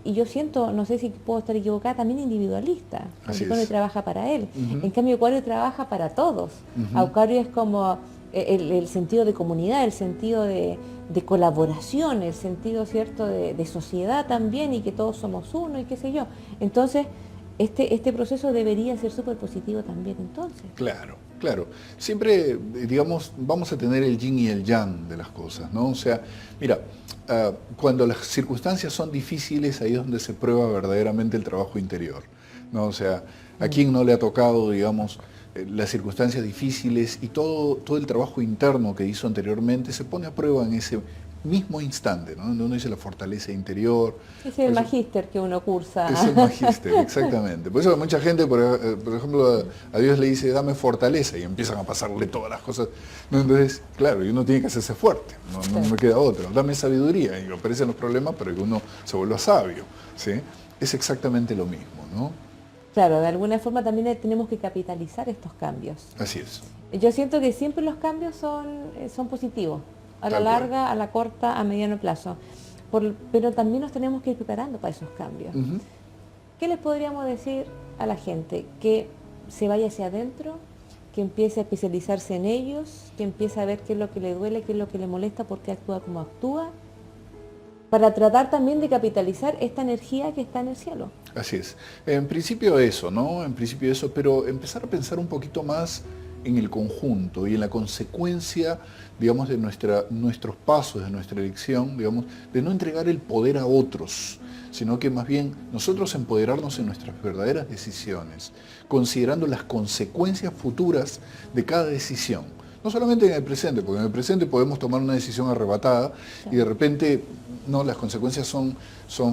y yo siento, no sé si puedo estar equivocada, también individualista. Capricornio trabaja para él. En cambio, Acuario trabaja para todos. Acuario es como el sentido de comunidad, el sentido de colaboración, el sentido, ¿cierto?, de sociedad también, y que todos somos uno, y qué sé yo. Entonces, este proceso debería ser súper positivo también, entonces. Claro, claro. Siempre, digamos, vamos a tener el yin y el yang de las cosas, ¿no? O sea, mira, cuando las circunstancias son difíciles, ahí es donde se prueba verdaderamente el trabajo interior, ¿no? O sea, ¿a quién no le ha tocado, digamos, las circunstancias difíciles y todo el trabajo interno que hizo anteriormente se pone a prueba en ese mismo instante, ¿no? Donde uno dice la fortaleza interior. Es el magíster que uno cursa. Es el magíster, exactamente. Por eso mucha gente, por ejemplo, a Dios le dice, dame fortaleza, y empiezan a pasarle todas las cosas. Entonces, claro, y uno tiene que hacerse fuerte, no me queda otro. Dame sabiduría, y aparecen los problemas, pero que uno se vuelva sabio, ¿sí? Es exactamente lo mismo, ¿no? Claro, de alguna forma también tenemos que capitalizar estos cambios. Así es. Yo siento que siempre los cambios son positivos, a la larga, a la corta, a mediano plazo. Pero también nos tenemos que ir preparando para esos cambios. ¿Qué les podríamos decir a la gente? Que se vaya hacia adentro, que empiece a especializarse en ellos, que empiece a ver qué es lo que le duele, qué es lo que le molesta, por qué actúa como actúa, para tratar también de capitalizar esta energía que está en el cielo. Así es. En principio eso, ¿no? En principio eso, pero empezar a pensar un poquito más en el conjunto y en la consecuencia, digamos, de nuestros pasos, de nuestra elección, digamos, de no entregar el poder a otros, sino que más bien nosotros empoderarnos en nuestras verdaderas decisiones, considerando las consecuencias futuras de cada decisión. No solamente en el presente, porque en el presente podemos tomar una decisión arrebatada y de repente no, las consecuencias son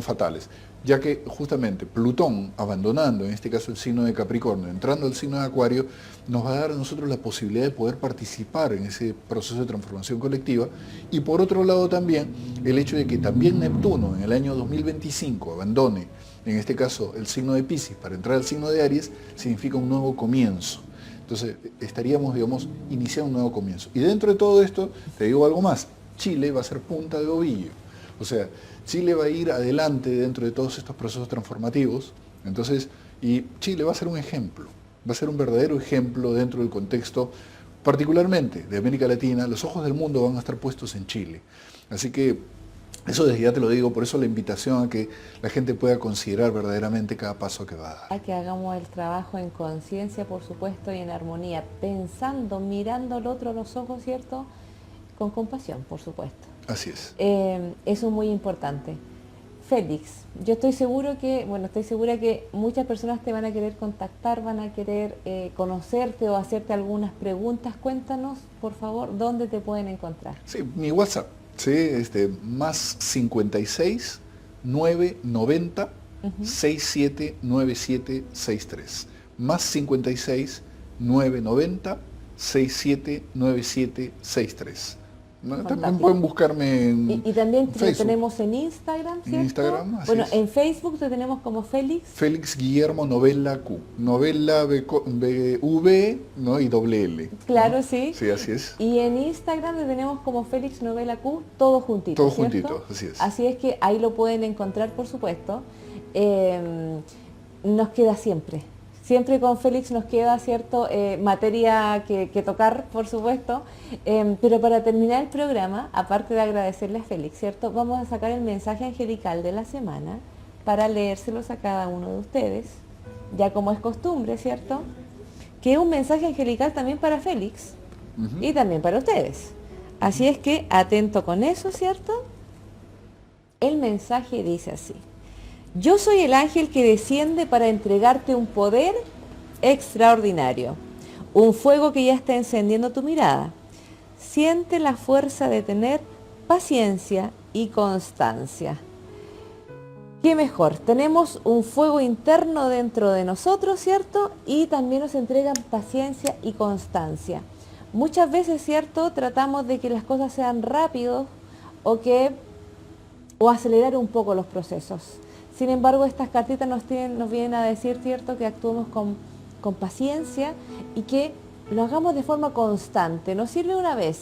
fatales, ya que justamente Plutón, abandonando en este caso el signo de Capricornio, entrando al signo de Acuario, nos va a dar a nosotros la posibilidad de poder participar en ese proceso de transformación colectiva, y por otro lado también el hecho de que también Neptuno en el año 2025 abandone, en este caso el signo de Piscis, para entrar al signo de Aries, significa un nuevo comienzo. Entonces estaríamos, digamos, iniciando un nuevo comienzo. Y dentro de todo esto, te digo algo más, Chile va a ser punta de ovillo. O sea, Chile va a ir adelante dentro de todos estos procesos transformativos, entonces, y Chile va a ser un ejemplo, va a ser un verdadero ejemplo dentro del contexto, particularmente de América Latina. Los ojos del mundo van a estar puestos en Chile. Así que eso desde ya te lo digo, por eso la invitación a que la gente pueda considerar verdaderamente cada paso que va a dar. A que hagamos el trabajo en conciencia, por supuesto, y en armonía, pensando, mirando al otro a los ojos, ¿cierto? Con compasión, por supuesto. Así es. Eso es muy importante. Félix, yo estoy segura que muchas personas te van a querer contactar, van a querer conocerte o hacerte algunas preguntas. Cuéntanos, por favor, dónde te pueden encontrar. Sí, mi WhatsApp, sí, más 56 990 679763. Más 56 990 679763. ¿no? También Fantástico. pueden buscarme en Y también lo Facebook. tenemos en Instagram, ¿cierto? En Instagram, así bueno, es. en Facebook te tenemos como Félix. Félix Guillermo Novela Q. Novela V, ¿no? Y doble L. Claro, ¿no? sí. Sí, así es. Y en Instagram te tenemos como Félix Novela Q, todo juntito, Todo ¿cierto? juntito, así es. Así es que ahí lo pueden encontrar, por supuesto. Nos queda siempre. Siempre con Félix nos queda, ¿cierto?, materia que tocar, por supuesto. Pero para terminar el programa, aparte de agradecerle a Félix, ¿cierto?, vamos a sacar el mensaje angelical de la semana para leérselos a cada uno de ustedes, ya como es costumbre, ¿cierto? Que es un mensaje angelical también para Félix y también para ustedes. Así es que atento con eso, ¿cierto? El mensaje dice así: yo soy el ángel que desciende para entregarte un poder extraordinario, un fuego que ya está encendiendo tu mirada. Siente la fuerza de tener paciencia y constancia. ¿Qué mejor? Tenemos un fuego interno dentro de nosotros, ¿cierto? Y también nos entregan paciencia y constancia. Muchas veces, ¿cierto?, tratamos de que las cosas sean rápidos o acelerar un poco los procesos. Sin embargo, estas cartitas nos vienen a decir, ¿cierto?, que actuemos con paciencia y que lo hagamos de forma constante. No sirve una vez,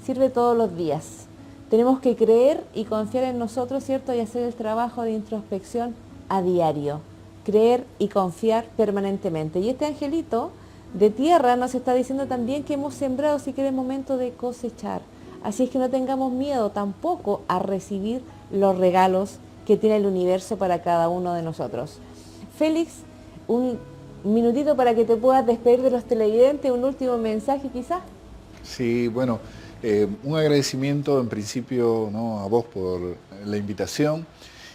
sirve todos los días. Tenemos que creer y confiar en nosotros, ¿cierto?, y hacer el trabajo de introspección a diario. Creer y confiar permanentemente. Y este angelito de tierra nos está diciendo también que hemos sembrado, si que es momento de cosechar. Así es que no tengamos miedo tampoco a recibir los regalos que tiene el universo para cada uno de nosotros. Félix, un minutito para que te puedas despedir de los televidentes, un último mensaje quizás. Sí, bueno, un agradecimiento en principio, ¿no?, a vos por la invitación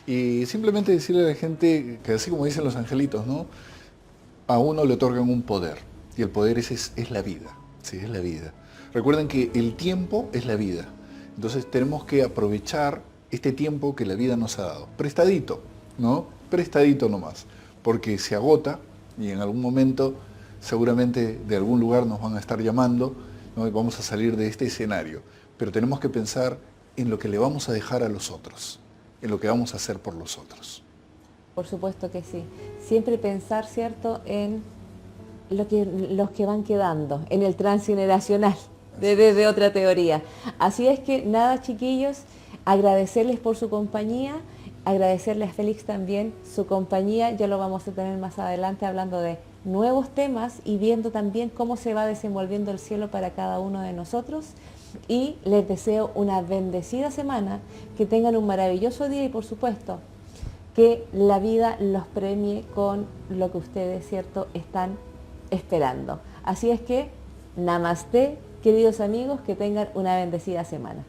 y simplemente decirle a la gente que, así como dicen los angelitos, ¿no?, a uno le otorgan un poder y el poder es la vida, sí, es la vida. Recuerden que el tiempo es la vida, entonces tenemos que aprovechar este tiempo que la vida nos ha dado, prestadito, ¿no? Prestadito nomás, porque se agota y en algún momento seguramente de algún lugar nos van a estar llamando, ¿no?, y vamos a salir de este escenario, pero tenemos que pensar en lo que le vamos a dejar a los otros, en lo que vamos a hacer por los otros. Por supuesto que sí. Siempre pensar, ¿cierto?, en los que van quedando, en el transgeneracional, desde otra teoría. Así es que nada, chiquillos, agradecerles por su compañía, agradecerle a Félix también su compañía. Ya lo vamos a tener más adelante hablando de nuevos temas y viendo también cómo se va desenvolviendo el cielo para cada uno de nosotros. Y les deseo una bendecida semana, que tengan un maravilloso día y, por supuesto, que la vida los premie con lo que ustedes, ¿cierto?, están esperando. Así es que, namaste, queridos amigos, que tengan una bendecida semana.